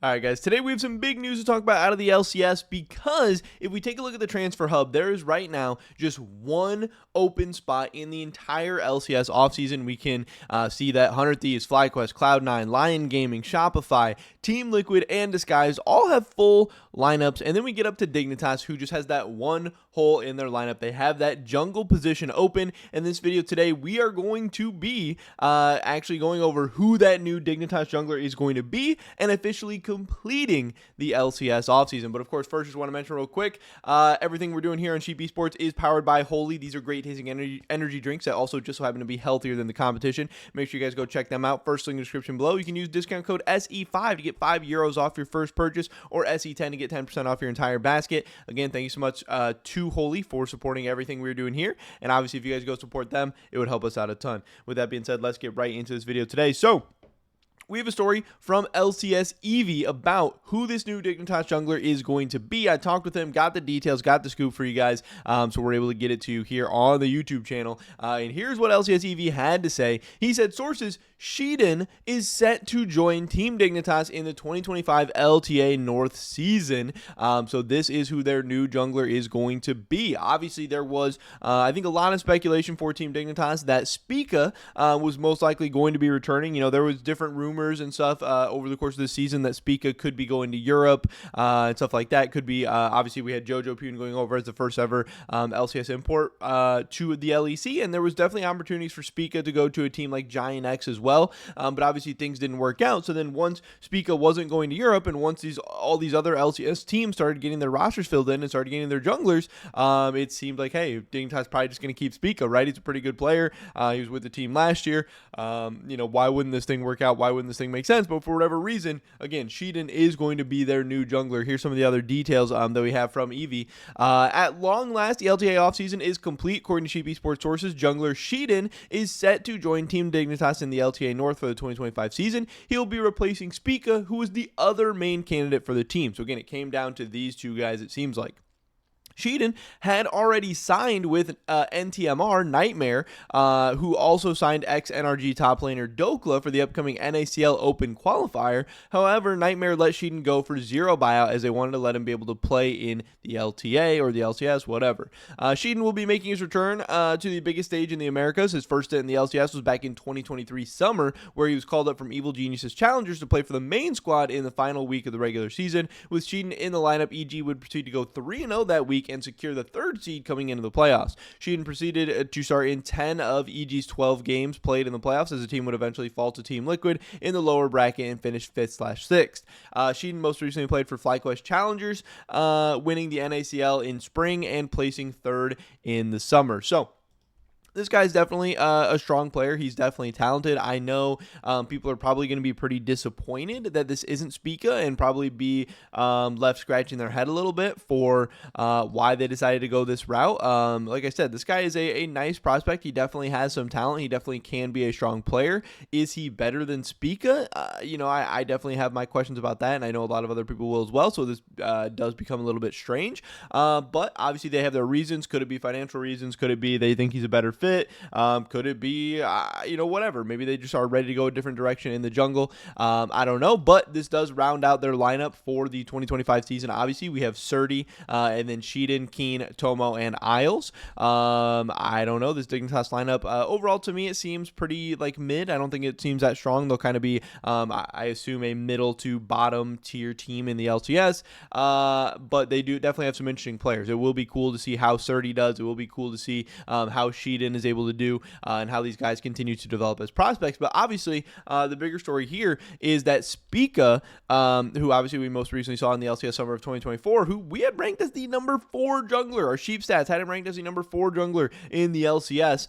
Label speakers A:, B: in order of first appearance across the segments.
A: All right, guys, today we have some big news to talk about out of the LCS because if we take a look at the transfer hub, there is right now just one open spot in the entire LCS offseason. We can see that 100 Thieves, FlyQuest, Cloud9, Lion Gaming, Shopify, Team Liquid, and Disguise all have full lineups. And then we get up to Dignitas, who just has that one hole in their lineup. They have that jungle position open. In this video today, we are going to be actually going over who that new Dignitas jungler is going to be and officially completing the LCS offseason. But of course, first, just want to mention real quick, everything we're doing here on Sheep Esports is powered by Holy. These are great tasting energy drinks that also just so happen to be healthier than the competition. Make sure you guys go check them out. First link in the description below. You can use discount code SE5 to get €5 off your first purchase, or SE10 to get 10% off your entire basket. Again, thank you so much to Holy for supporting everything we're doing here. And obviously, if you guys go support them, it would help us out a ton. With that being said, let's get right into this video today. So, we have a story from LCS Eevee about who this new Dignitas jungler is going to be. I talked with him, got the details, got the scoop for you guys, so we're able to get it to you here on the YouTube channel. And here's what LCS Eevee had to say. He said, sources, Sheiden is set to join Team Dignitas in the 2025 LTA North season. So this is who their new jungler is going to be. Obviously, there was, I think, a lot of speculation for Team Dignitas that Spica was most likely going to be returning. You know, there was different rumors and stuff over the course of the season that Spica could be going to Europe and stuff like that. Could be, obviously, we had Jojo Pune going over as the first ever LCS import to the LEC, and there was definitely opportunities for Spica to go to a team like Giant X as well. But obviously things didn't work out. So then once Spica wasn't going to Europe, and once all these other LCS teams started getting their rosters filled in and started getting their junglers, it seemed like, hey, Dignitas probably just going to keep Spica, right? He's a pretty good player. He was with the team last year. You know, why wouldn't this thing work out? Why wouldn't this thing make sense? But for whatever reason, again, Sheiden is going to be their new jungler. Here's some of the other details that we have from Eevee. At long last, the LTA offseason is complete. According to Sheep Esports sources, jungler Sheiden is set to join Team Dignitas in the LTA North for the 2025 season. He'll be replacing Spica, who is the other main candidate for the team. So again, it came down to these two guys, it seems like. Sheiden had already signed with NTMR, Nightmare, who also signed ex-NRG top laner Dokla for the upcoming NACL Open qualifier. However, Nightmare let Sheiden go for zero buyout as they wanted to let him be able to play in the LTA or the LCS, whatever. Sheiden will be making his return to the biggest stage in the Americas. His first stint in the LCS was back in 2023 summer, where he was called up from Evil Genius's Challengers to play for the main squad in the final week of the regular season. With Sheiden in the lineup, EG would proceed to go 3-0 that week and secure the third seed coming into the playoffs. Sheiden proceeded to start in 10 of EG's 12 games played in the playoffs, as the team would eventually fall to Team Liquid in the lower bracket and finish 5th/6th. Sheiden most recently played for FlyQuest Challengers, winning the NACL in spring and placing 3rd in the summer. So this guy's definitely a strong player. He's definitely talented. I know people are probably going to be pretty disappointed that this isn't Spica and probably be left scratching their head a little bit for why they decided to go this route. Like I said, this guy is a nice prospect. He definitely has some talent. He definitely can be a strong player. Is he better than Spica? You know, I definitely have my questions about that, and I know a lot of other people will as well, so this does become a little bit strange. But obviously they have their reasons. Could it be financial reasons? Could it be they think he's a better fit? Could it be, you know, whatever? Maybe they just are ready to go a different direction in the jungle. I don't know, but this does round out their lineup for the 2025 season. Obviously, we have Surdy, and then Sheiden, Keen, Tomo, and Isles. I don't know. This Dignitas lineup, overall, to me, it seems pretty, like, mid. I don't think it seems that strong. They'll kind of be, I assume, a middle to bottom tier team in the LCS, but they do definitely have some interesting players. It will be cool to see how Surdy does. It will be cool to see how Sheiden is able to do and how these guys continue to develop as prospects. But obviously, the bigger story here is that Spica, who obviously we most recently saw in the LCS summer of 2024, who we had ranked as the number 4 jungler. Our Sheep Stats had him ranked as the number 4 jungler in the LCS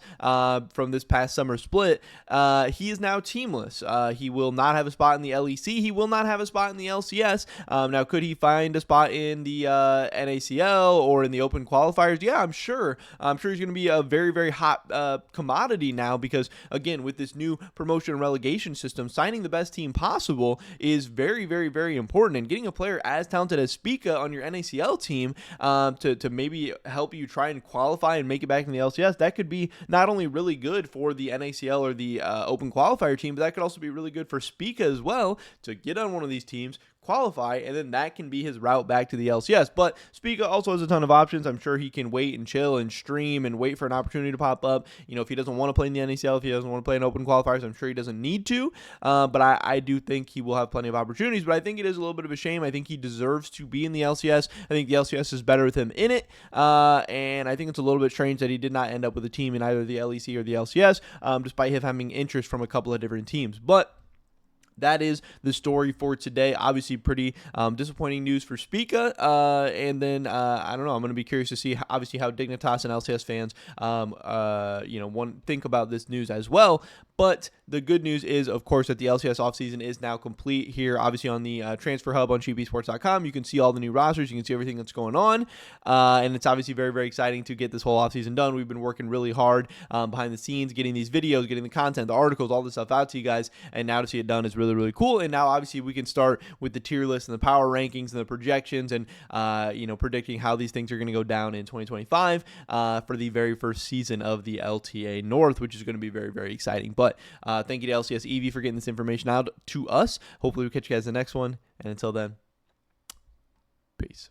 A: from this past summer split. He is now teamless. He will not have a spot in the LEC. He will not have a spot in the LCS. Now, could he find a spot in the NACL or in the open qualifiers? Yeah, I'm sure. I'm sure he's going to be a very, very hot hot commodity now because, again, with this new promotion and relegation system, signing the best team possible is very, very, very important. And getting a player as talented as Spica on your NACL team to maybe help you try and qualify and make it back in the LCS, that could be not only really good for the NACL or the open qualifier team, but that could also be really good for Spica as well to get on one of these teams, qualify, and then that can be his route back to the LCS. But Spica also has a ton of options. I'm sure he can wait and chill and stream and wait for an opportunity to pop up. You know, if he doesn't want to play in the NACL, if he doesn't want to play in open qualifiers, I'm sure he doesn't need to. But I do think he will have plenty of opportunities. But I think it is a little bit of a shame. I think he deserves to be in the LCS. I think the LCS is better with him in it. And I think it's a little bit strange that he did not end up with a team in either the LEC or the LCS, despite him having interest from a couple of different teams. But that is the story for today. Obviously, pretty disappointing news for Spica. And then, I don't know, I'm going to be curious to see, obviously, how Dignitas and LCS fans, think about this news as well. But the good news is, of course, that the LCS offseason is now complete here, obviously, on the Transfer Hub on sheepesports.com. You can see all the new rosters. You can see everything that's going on. And it's obviously very, very exciting to get this whole offseason done. We've been working really hard behind the scenes, getting these videos, getting the content, the articles, all this stuff out to you guys. And now to see it done is really, really cool. And now, obviously, we can start with the tier list and the power rankings and the projections and, predicting how these things are going to go down in 2025 for the very first season of the LTA North, which is going to be very, very exciting. But thank you to LCS EV for getting this information out to us. Hopefully, we'll catch you guys in the next one. And until then, peace.